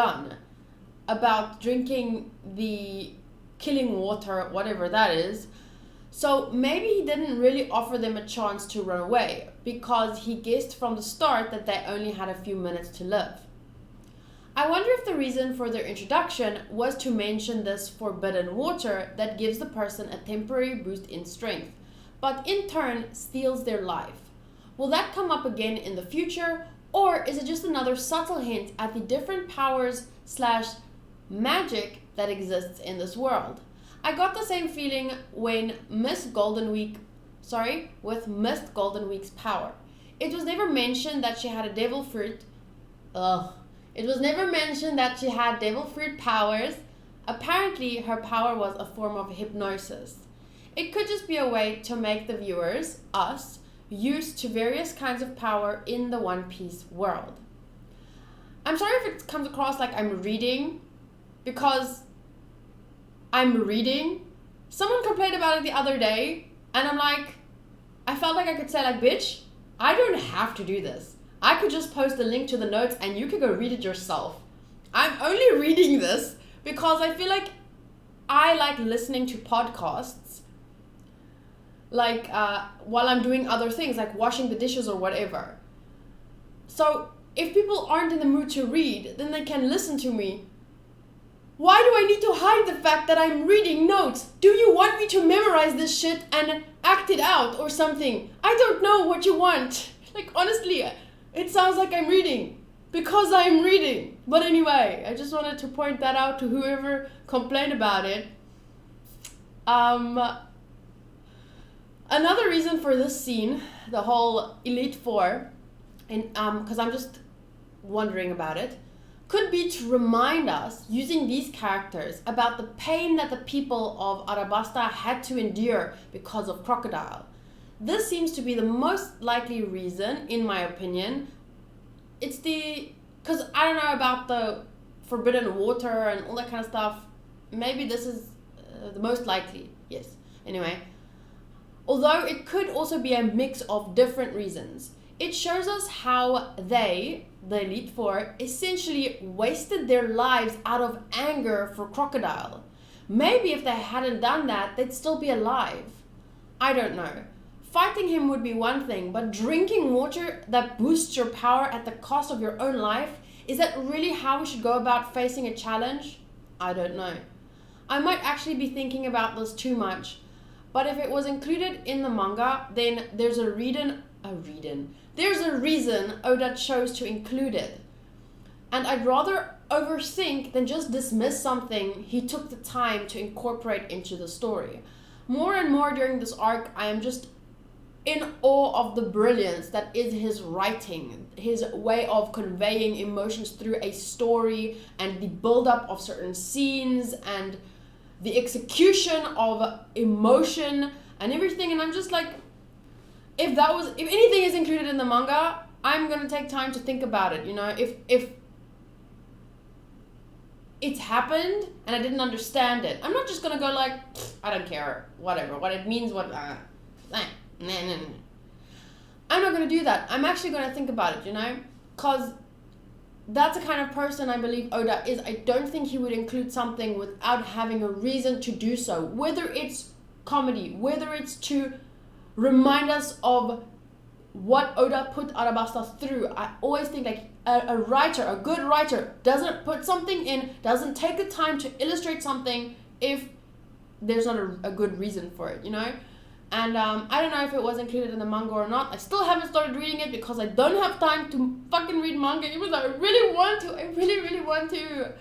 done about drinking the killing water, whatever that is. So maybe he didn't really offer them a chance to run away because he guessed from the start that they only had a few minutes to live. I wonder if the reason for their introduction was to mention this forbidden water that gives the person a temporary boost in strength, but in turn steals their life. Will that come up again in the future, or is it just another subtle hint at the different powers / magic that exists in this world? I got the same feeling when with Mist Golden Week's power. It was never mentioned that she had a devil fruit. It was never mentioned that she had devil fruit powers. Apparently, her power was a form of hypnosis. It could just be a way to make the viewers, us, used to various kinds of power in the One Piece world. I'm sorry if it comes across like I'm reading, because I'm reading. Someone complained about it the other day, and I'm like, I felt like I could say like, bitch, I don't have to do this. I could just post a link to the notes and you could go read it yourself. I'm only reading this because I feel like I like listening to podcasts like while I'm doing other things like washing the dishes or whatever. So if people aren't in the mood to read, then they can listen to me. Why do I need to hide the fact that I'm reading notes? Do you want me to memorize this shit and act it out or something? I don't know what you want. Like, honestly, it sounds like I'm reading because I'm reading. But anyway, I just wanted to point that out to whoever complained about it. Another reason for this scene, the whole Elite Four, and because I'm just wondering about it, could be to remind us, using these characters, about the pain that the people of Arabasta had to endure because of Crocodile. This seems to be the most likely reason, in my opinion. Because I don't know about the forbidden water and all that kind of stuff. Maybe this is the most likely, yes. Anyway, although it could also be a mix of different reasons. It shows us how they, the Elite Four, essentially wasted their lives out of anger for Crocodile. Maybe if they hadn't done that, they'd still be alive. I don't know. Fighting him would be one thing, but drinking water that boosts your power at the cost of your own life, is that really how we should go about facing a challenge? I don't know. I might actually be thinking about this too much, but if it was included in the manga, then there's a reason Oda chose to include it. And I'd rather overthink than just dismiss something he took the time to incorporate into the story. More and more during this arc, I am just in awe of the brilliance that is his writing, his way of conveying emotions through a story, and the build-up of certain scenes, and the execution of emotion and everything. And I'm just like, if anything is included in the manga, I'm gonna take time to think about it. You know, if it's happened and I didn't understand it, I'm not just gonna go like, I don't care, whatever, what it means, I'm not gonna do that. I'm actually gonna think about it, you know, because that's the kind of person I believe Oda is. I don't think he would include something without having a reason to do so, whether it's comedy, whether it's to remind us of what Oda put Arabasta through. I always think like a good writer doesn't put something in, doesn't take the time to illustrate something if there's not a good reason for it, you know? And I don't know if it was included in the manga or not. I still haven't started reading it because I don't have time to fucking read manga, even though I really want to. I really, really want to.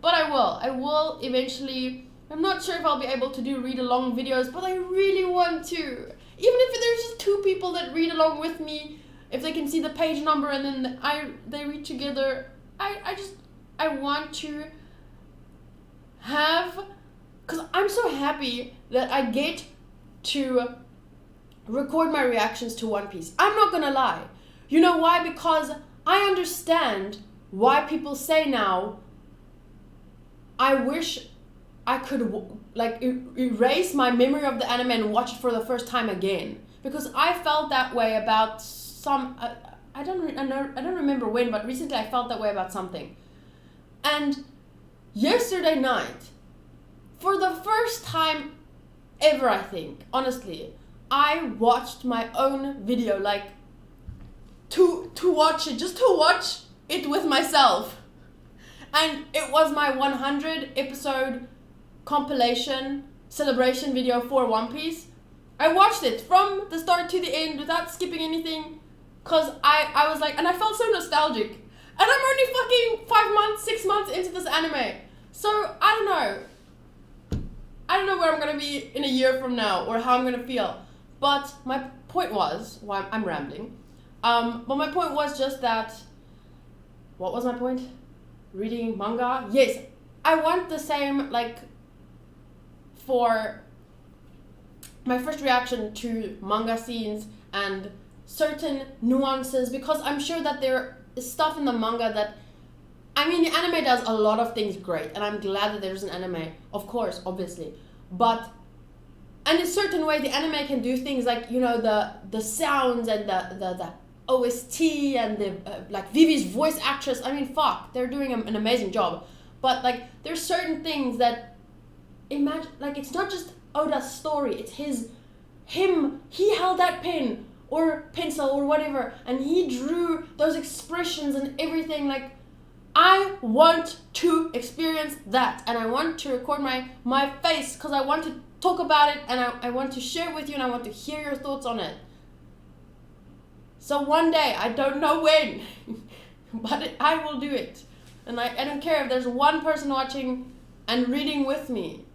But I will. I will eventually. I'm not sure if I'll be able to do read-along videos, but I really want to. Even if there's just 2 people that read along with me, if they can see the page number and then they read together, I want to have, because I'm so happy that I get to record my reactions to One Piece. I'm not gonna lie. You know why? Because I understand why people say now, I wish I could like erase my memory of the anime and watch it for the first time again, because I felt that way about some. I I don't remember when, but recently I felt that way about something. And yesterday night, for the first time ever, I think, honestly, I watched my own video, like, to watch it with myself. And it was my 100 episode compilation celebration video for One Piece. I watched it from the start to the end without skipping anything, because I was like, and I felt so nostalgic. And I'm only fucking 5 months, 6 months into this anime. So, I don't know. I don't know where I'm going to be in a year from now or how I'm going to feel. But my point was, I'm rambling. But my point was just that, what was my point? Reading manga? Yes, I want the same, like, for my first reaction to manga scenes and certain nuances, because I'm sure that there is stuff in the manga that, I mean, the anime does a lot of things great, and I'm glad that there's an anime, of course, obviously, but, and in certain way, the anime can do things like, you know, the sounds and the OST and the, like, Vivi's voice actress, I mean, fuck, they're doing an amazing job, but, like, there's certain things that, imagine, like, it's not just Oda's story, it's him, he held that pen, or pencil, or whatever, and he drew those expressions and everything, like, I want to experience that, and I want to record my face, because I want to talk about it, and I want to share it with you, and I want to hear your thoughts on it. So one day, I don't know when, but I will do it. And I don't care if there's one person watching and reading with me.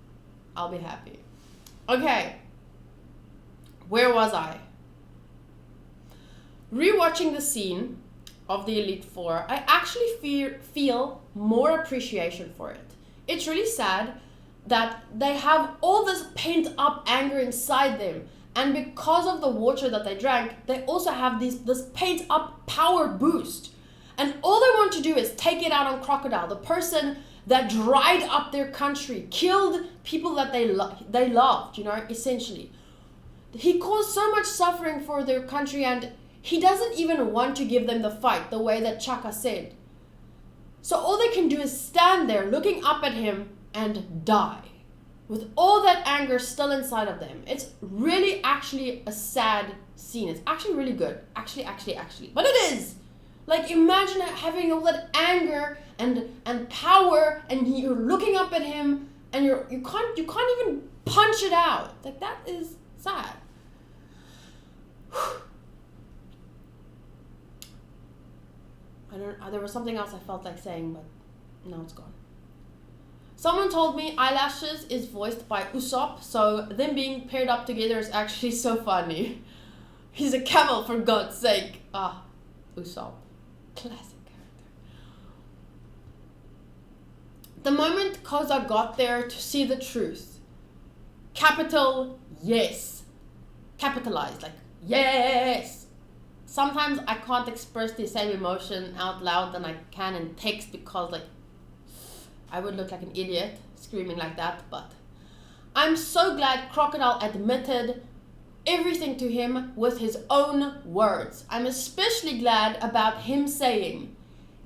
I'll be happy. Okay. Where was I? Rewatching the scene of the Elite Four, I actually feel more appreciation for it. It's really sad that they have all this pent-up anger inside them. And because of the water that they drank, they also have this pent-up power boost. And all they want to do is take it out on Crocodile, the person that dried up their country, killed people that they loved, you know, essentially. He caused so much suffering for their country, and he doesn't even want to give them the fight, the way that Chaka said. So all they can do is stand there looking up at him and die, with all that anger still inside of them. It's really actually a sad scene. It's actually really good. Actually. But it is! Like, imagine having all that anger and power, and you're looking up at him, and you can't even punch it out. Like, that is sad. There was something else I felt like saying, but now it's gone. Someone told me Eyelashes is voiced by Usopp, so them being paired up together is actually so funny. He's a camel, for God's sake. Ah, Usopp. Classic character. The moment Koza got there to see the truth. Capital, yes. Capitalized, like, yes. Sometimes I can't express the same emotion out loud than I can in text, because, like, I would look like an idiot screaming like that, but I'm so glad Crocodile admitted everything to him with his own words. I'm especially glad about him saying,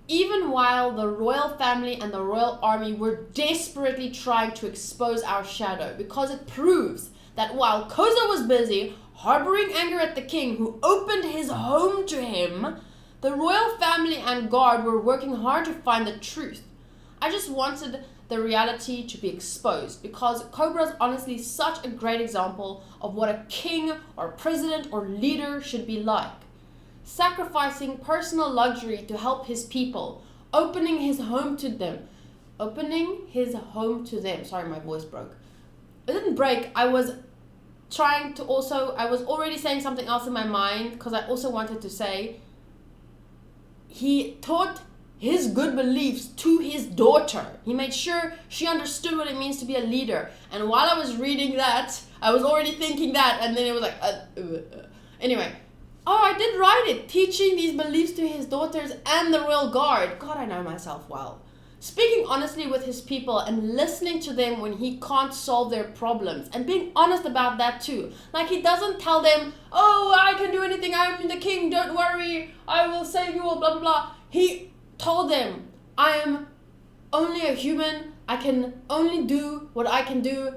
even while the royal family and the royal army were desperately trying to expose our shadow, because it proves that while Koza was busy harboring anger at the king who opened his home to him, the royal family and guard were working hard to find the truth. I just wanted the reality to be exposed, because Cobra's honestly such a great example of what a king or president or leader should be like. Sacrificing personal luxury to help his people, opening his home to them. Sorry, my voice broke. It didn't break. I was already saying something else in my mind, because I also wanted to say he taught his good beliefs to his daughter. He made sure she understood what it means to be a leader. And while I was reading that, I was already thinking that, and then it was like, Anyway. Oh, I did write it. Teaching these beliefs to his daughters and the royal guard. God, I know myself well. speaking honestly with his people and listening to them when he can't solve their problems and being honest about that too. Like, he doesn't tell them, oh, I can do anything, I'm the king, don't worry, I will save you all, blah, blah, blah. He told them, I am only a human, I can only do what I can do.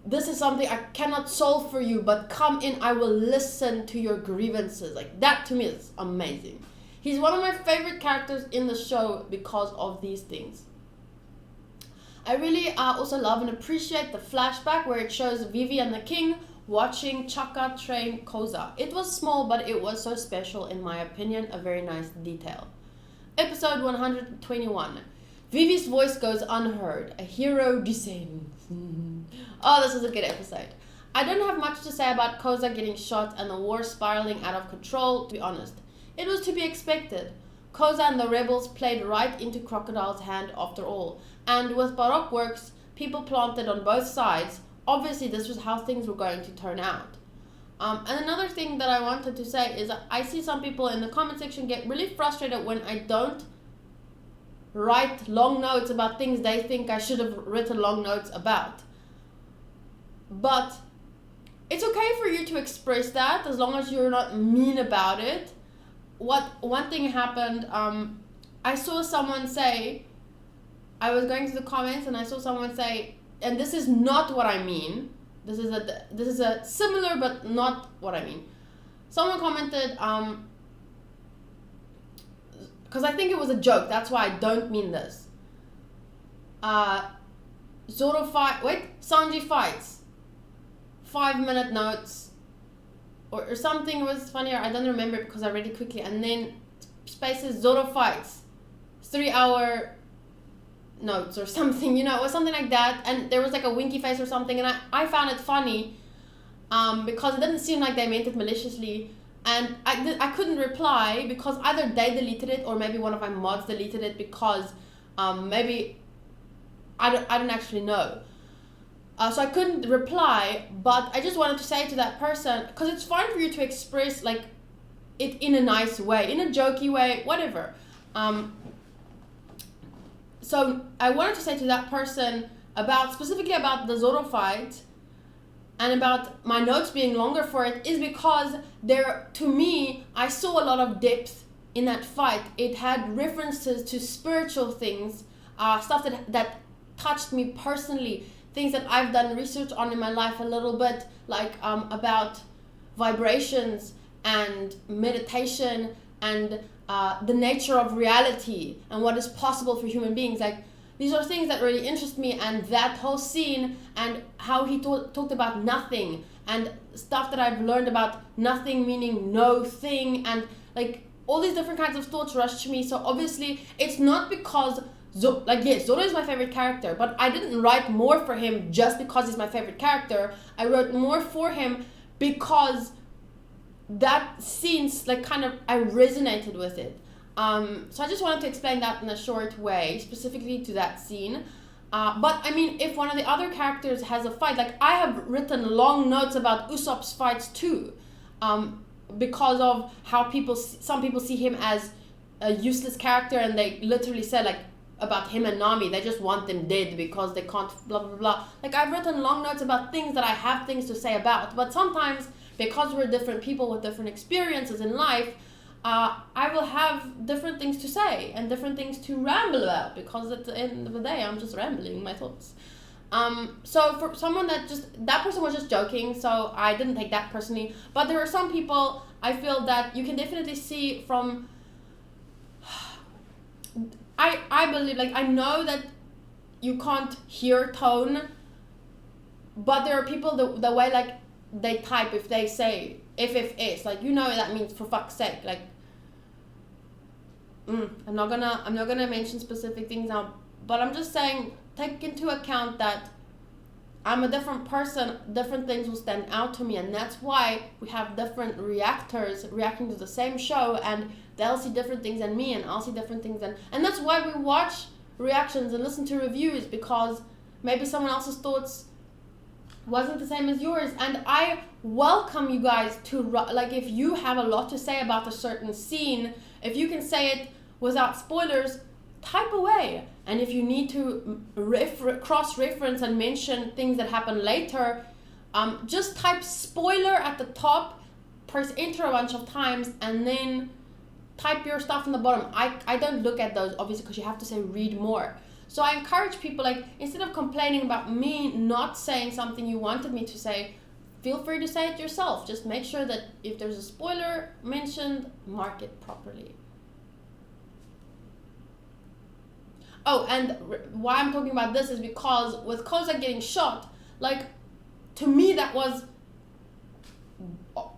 This is something I cannot solve for you, but come in, I will listen to your grievances. Like, that to me is amazing. He's one of my favorite characters in the show because of these things. I really also love and appreciate the flashback where it shows Vivi and the king watching Chaka train Koza. It was small, but it was so special in my opinion, a very nice detail. Episode 121. Vivi's voice goes unheard, a hero descends. Oh, this was a good episode. I don't have much to say about Koza getting shot and the war spiraling out of control, to be honest. It was to be expected. Koza and the rebels played right into Crocodile's hand after all. And with Baroque works, people planted on both sides, obviously this was how things were going to turn out. And another thing that I wanted to say is I see some people in the comment section get really frustrated when I don't write long notes about things they think I should have written long notes about. But it's okay for you to express that as long as you're not mean about it. One thing happened, I saw someone say, I was going to the comments and I saw someone say, and this is not what I mean, this is a similar but not what I mean. Someone commented, because I think it was a joke, that's why I don't mean this. Sanji fights, 5-minute notes, or something was funnier, I don't remember because I read it quickly, and then spaces Zoro fights, 3-hour notes or something, or something like that, and there was like a winky face or something, and I found it funny because it didn't seem like they meant it maliciously, and I couldn't reply because either they deleted it or maybe one of my mods deleted it because maybe I don't actually know. So I couldn't reply, but I just wanted to say to that person, because it's fine for you to express like it in a nice way, in a jokey way, whatever. So I wanted to say to that person specifically about the Zoro fight and about my notes being longer for it is because to me, I saw a lot of depth in that fight. It had references to spiritual things, stuff that touched me personally, things that I've done research on in my life a little bit, like about vibrations and meditation and the nature of reality and what is possible for human beings. Like, these are things that really interest me, and that whole scene and how he talked about nothing and stuff that I've learned about nothing meaning no thing, and like all these different kinds of thoughts rushed to me. So obviously it's not because yes, Zoro is my favorite character, but I didn't write more for him just because he's my favorite character. I wrote more for him because that scene's like kind of, I resonated with it. So I just wanted to explain that in a short way, specifically to that scene. But I mean, if one of the other characters has a fight, like I have written long notes about Usopp's fights too, because of how some people see him as a useless character, and they literally said like about him and Nami, they just want them dead because they can't blah blah blah. Like, I've written long notes about things that I have things to say about, but sometimes because we're different people with different experiences in life, I will have different things to say and different things to ramble about, because at the end of the day I'm just rambling my thoughts. So for someone that person was just joking, so I didn't take that personally, but there are some people I feel that you can definitely see from, I believe, like, I know that you can't hear tone, but there are people the way like they type, if they say FFS, like, that means for fuck's sake, like, I'm not gonna mention specific things now, but I'm just saying, take into account that I'm a different person, different things will stand out to me, and that's why we have different reactors reacting to the same show, and they'll see different things than me, and I'll see different things, and that's why we watch reactions and listen to reviews, because maybe someone else's thoughts wasn't the same as yours. And I welcome you guys to, like, if you have a lot to say about a certain scene, if you can say it without spoilers, type away. And if you need to cross-reference and mention things that happen later, just type spoiler at the top, press enter a bunch of times, and then type your stuff in the bottom. I don't look at those, obviously, because you have to say read more. So I encourage people, like, instead of complaining about me not saying something you wanted me to say, feel free to say it yourself. Just make sure that if there's a spoiler mentioned, mark it properly. Oh, and why I'm talking about this is because with Koza getting shot, like, to me that was,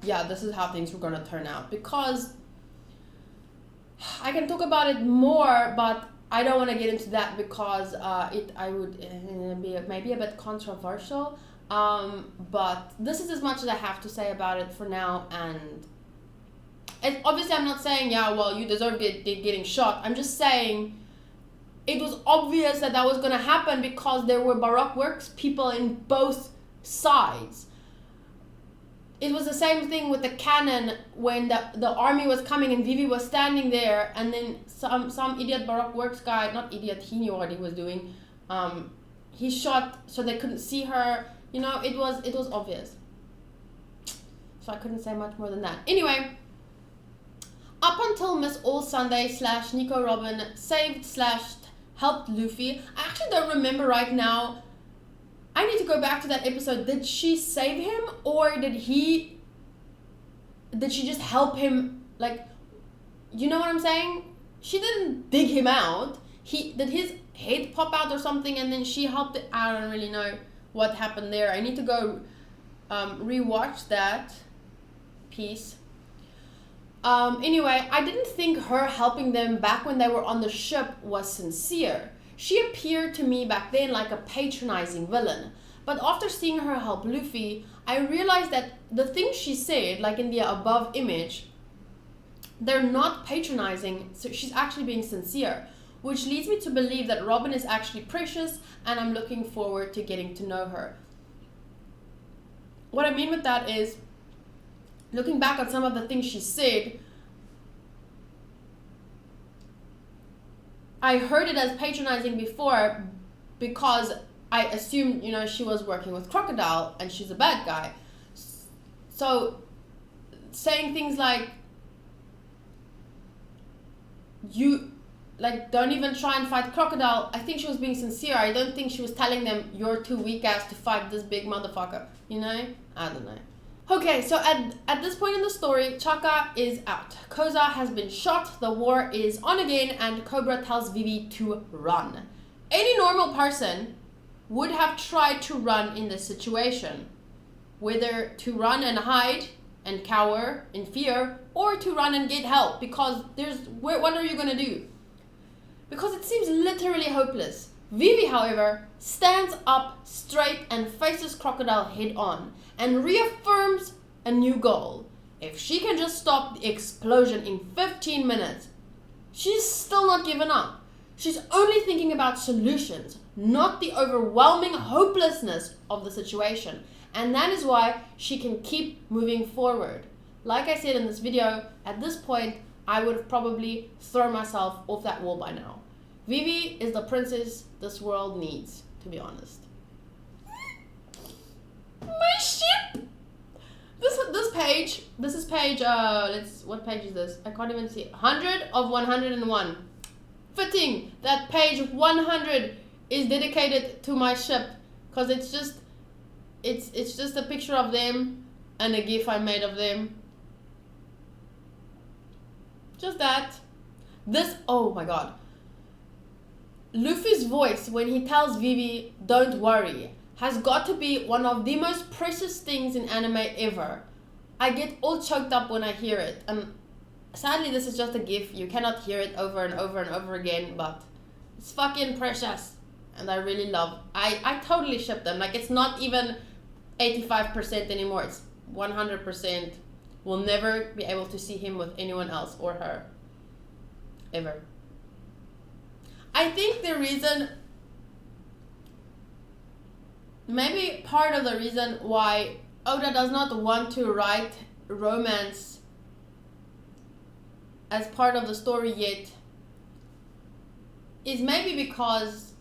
yeah, this is how things were going to turn out. Because I can talk about it more, but I don't want to get into that because I would be maybe a bit controversial. But this is as much as I have to say about it for now. And obviously I'm not saying, yeah, well, you deserve getting shot. I'm just saying it was obvious that was going to happen because there were Baroque Works people in both sides. It was the same thing with the cannon when the army was coming and Vivi was standing there, and then some idiot Baroque Works guy, not idiot, he knew what he was doing. He shot so they couldn't see her. You know, it was obvious. So I couldn't say much more than that. Anyway, up until Miss All Sunday / Nico Robin saved / helped Luffy, I actually don't remember right now. I need to go back to that episode. Did she save him, or did she just help him? Like, you know what I'm saying? She didn't dig him out. Did his head pop out or something, and then she helped it? I don't really know what happened there. I need to go rewatch that piece. Anyway, I didn't think her helping them back when they were on the ship was sincere. She appeared to me back then like a patronizing villain. But after seeing her help Luffy, I realized that the things she said, like in the above image, they're not patronizing, so she's actually being sincere, which leads me to believe that Robin is actually precious, and I'm looking forward to getting to know her. What I mean with that is, looking back at some of the things she said, I heard it as patronizing before because I assumed, you know, she was working with Crocodile and she's a bad guy. So saying things like, you, like, don't even try and fight Crocodile, I think she was being sincere. I don't think she was telling them, you're too weak ass to fight this big motherfucker, you know? I don't know. Okay, so at this point in the story, Chaka is out. Koza has been shot, the war is on again, and Cobra tells Vivi to run. Any normal person would have tried to run in this situation. Whether to run and hide and cower in fear, or to run and get help, because what are you going to do? Because it seems literally hopeless. Vivi, however, stands up straight and faces Crocodile head on, and reaffirms a new goal. If she can just stop the explosion in 15 minutes, she's still not given up. She's only thinking about solutions, not the overwhelming hopelessness of the situation. And that is why she can keep moving forward. Like I said in this video, at this point, I would have probably thrown myself off that wall by now. Vivi is the princess this world needs, to be honest. My ship! This is page, what page is this? I can't even see it. 100 of 101. Fitting that page 100 is dedicated to my ship, because it's just a picture of them and a gif I made of them. Just that. Oh my god. Luffy's voice when he tells Vivi, don't worry, has got to be one of the most precious things in anime ever. I get all choked up when I hear it. Sadly, this is just a gif. You cannot hear it over and over and over again, but it's fucking precious. And I really love. I totally ship them. Like, it's not even 85% anymore. It's 100%. We'll never be able to see him with anyone else or her. Ever. I think the reason, maybe part of the reason why Oda does not want to write romance as part of the story yet is maybe because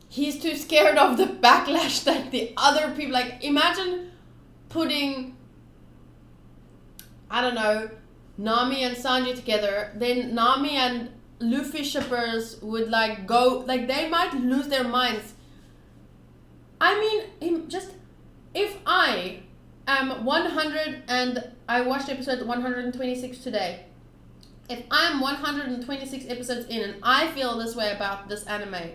he's too scared of the backlash that the other people, like, imagine putting, I don't know, Nami and Sanji together, then Nami and Luffy shippers would like go, like they might lose their minds. I mean, if I am 100 and I watched episode 126 today, if I'm 126 episodes in and I feel this way about this anime,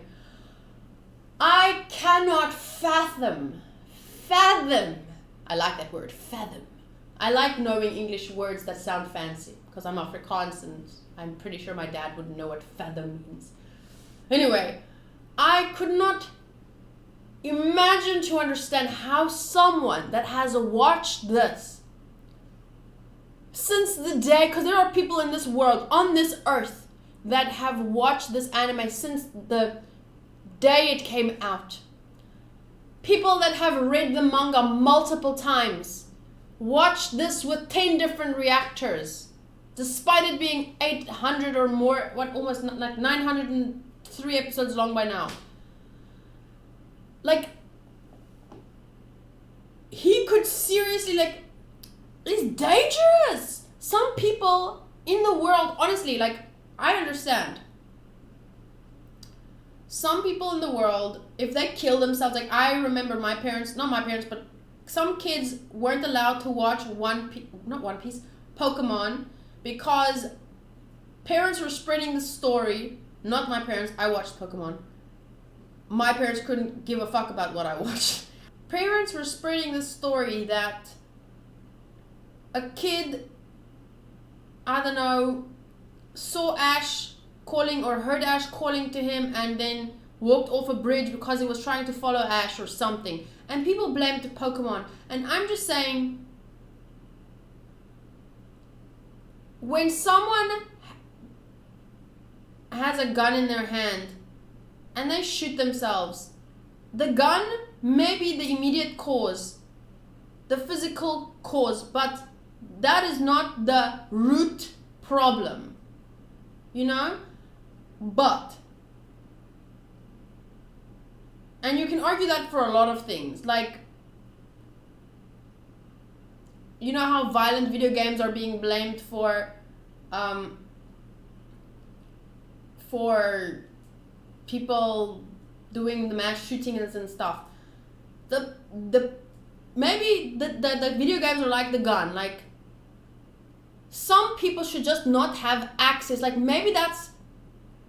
I cannot fathom, I like that word, fathom. I like knowing English words that sound fancy, because I'm Afrikaans and I'm pretty sure my dad wouldn't know what fathom means. Anyway, I could not imagine to understand how someone that has watched this since the day, because there are people in this world, on this earth, that have watched this anime since the day it came out. People that have read the manga multiple times, watched this with 10 different reactors, despite it being 800 or more, almost like 903 episodes long by now. Like, he could seriously, like, it's dangerous. Some people in the world, honestly, like, I understand. Some people in the world, if they kill themselves, like, I remember my parents, not my parents, but some kids weren't allowed to watch Pokemon, because parents were spreading the story. Not my parents, I watched Pokemon. My parents couldn't give a fuck about what I watched. Parents were spreading the story that a kid, I don't know, saw Ash calling or heard Ash calling to him and then walked off a bridge because he was trying to follow Ash or something. And people blamed Pokemon. And I'm just saying, when someone has a gun in their hand and they shoot themselves, the gun may be the immediate cause, the physical cause, but that is not the root problem, you know? But, and you can argue that for a lot of things, like, you know how violent video games are being blamed for people doing the mass shootings and stuff. Maybe the video games are like the gun. Like, some people should just not have access. Like, maybe that's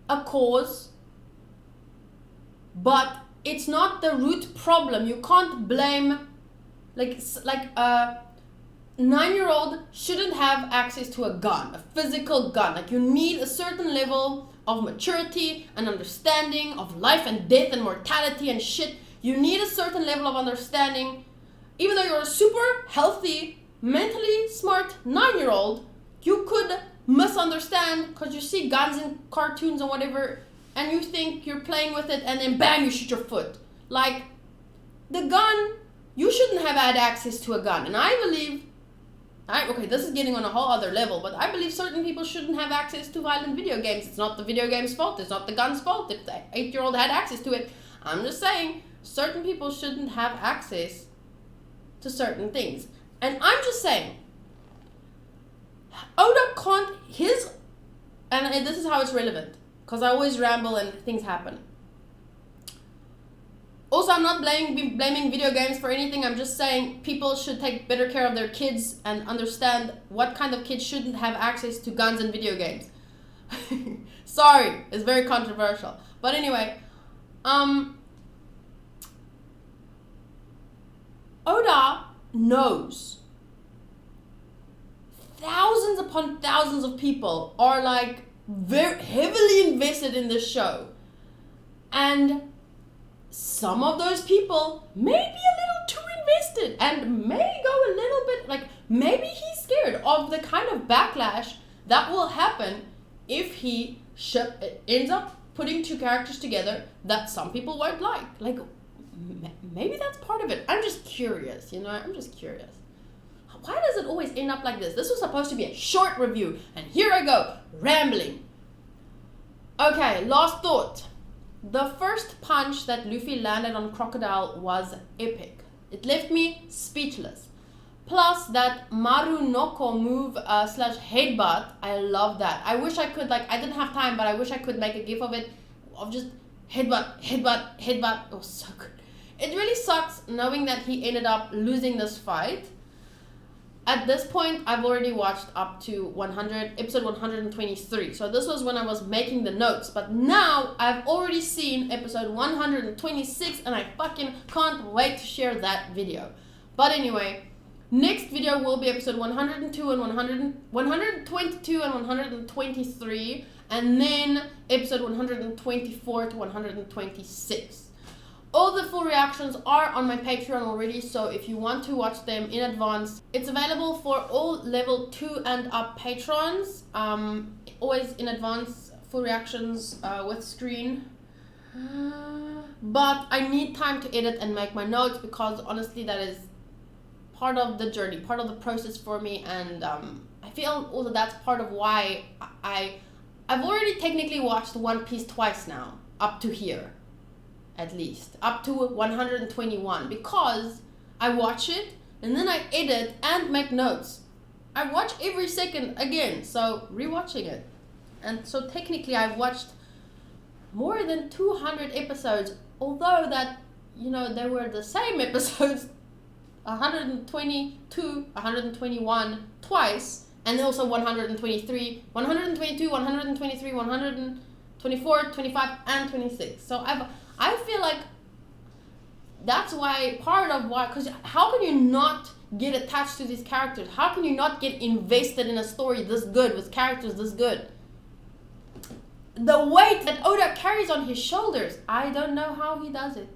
a cause, but it's not the root problem. You can't blame, like a 9-year-old shouldn't have access to a gun, a physical gun. Like, you need a certain level of maturity and understanding of life and death and mortality and shit. You need a certain level of understanding. Even though you're a super healthy, mentally smart 9-year-old, you could misunderstand because you see guns in cartoons or whatever and you think you're playing with it and then bam, you shoot your foot. Like, the gun, you shouldn't have had access to a gun. And I believe, okay, this is getting on a whole other level, but I believe certain people shouldn't have access to violent video games. It's not the video game's fault. It's not the gun's fault if the 8-year-old had access to it. I'm just saying, certain people shouldn't have access to certain things. And I'm just saying, Oda can't, and this is how it's relevant, because I always ramble and things happen. Also, I'm not blaming video games for anything. I'm just saying people should take better care of their kids and understand what kind of kids shouldn't have access to guns and video games. Sorry, it's very controversial. But anyway, Oda knows thousands upon thousands of people are like very heavily invested in this show. And some of those people may be a little too invested and may go a little bit, like, maybe he's scared of the kind of backlash that will happen if he ends up putting two characters together that some people won't like. Like, maybe that's part of it. I'm just curious, you know? I'm just curious. Why does it always end up like this? This was supposed to be a short review, and here I go, rambling. Okay, last thought. The first punch that Luffy landed on Crocodile was epic. It left me speechless. Plus that Maru Noko move slash headbutt, I love that. I wish I could, like, I didn't have time, but I wish I could make a gif of it, of just headbutt, headbutt, headbutt. It was so good. It really sucks knowing that he ended up losing this fight. At this point, I've already watched up to episode 123. So this was when I was making the notes. But now, I've already seen episode 126 and I fucking can't wait to share that video. But anyway, next video will be episode 102 and 122 and 123. And then episode 124 to 126. All the full reactions are on my Patreon already, so if you want to watch them in advance, it's available for all level 2 and up patrons. Always in advance, full reactions with screen. But I need time to edit and make my notes because honestly that is part of the journey, part of the process for me, and I feel also that's part of why I've already technically watched One Piece twice now, up to here. At least up to 121 because I watch it and then I edit and make notes. I watch every second again, so rewatching it. And so technically I've watched more than 200 episodes, although that, you know, they were the same episodes 122, 121 twice, and also 123, 122, 123, 124, 25 and 26. So I feel like that's why, part of why, because how can you not get attached to these characters? How can you not get invested in a story this good, with characters this good? The weight that Oda carries on his shoulders, I don't know how he does it.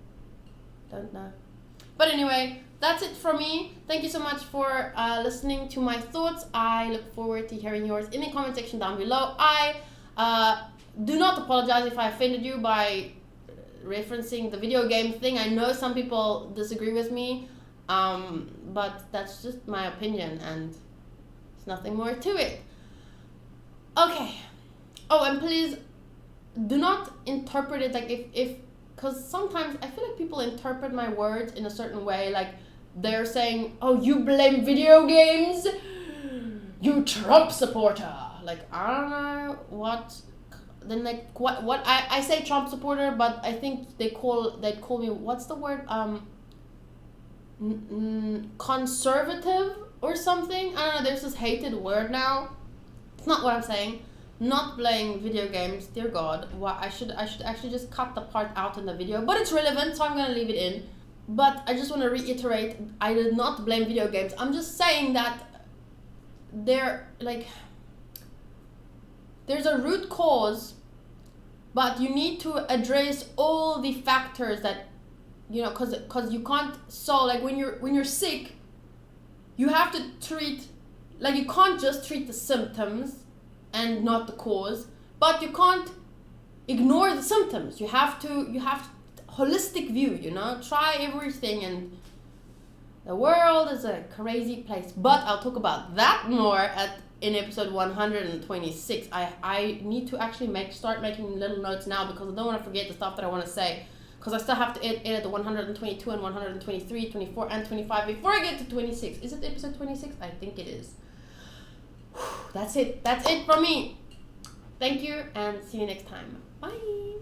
Don't know. But anyway, that's it from me. Thank you so much for listening to my thoughts. I look forward to hearing yours in the comment section down below. I do not apologize if I offended you by referencing the video game thing. I know some people disagree with me, but that's just my opinion and there's nothing more to it. Okay. Oh, and please do not interpret it like if because sometimes I feel like people interpret my words in a certain way, like they're saying, oh, you blame video games, you Trump supporter. Like, I don't know what. Then like what I say Trump supporter, but I think they'd call me, what's the word, conservative or something. I don't know, there's this hated word now. It's not what I'm saying. Not playing video games, dear God. Well, I should actually just cut the part out in the video, but it's relevant, so I'm gonna leave it in. But I just want to reiterate, I did not blame video games. I'm just saying that they're like, there's a root cause, but you need to address all the factors that, you know, cause you can't solve, like when you're sick, you have to treat, like you can't just treat the symptoms and not the cause, but you can't ignore the symptoms. You have holistic view, you know, try everything, and the world is a crazy place. But I'll talk about that more in episode 126. I need to actually start making little notes now because I don't want to forget the stuff that I want to say, because I still have to edit the 122 and 123, 24 and 25 before I get to 26. Is it episode 26? I think it is. That's it from me. Thank you and see you next time. Bye.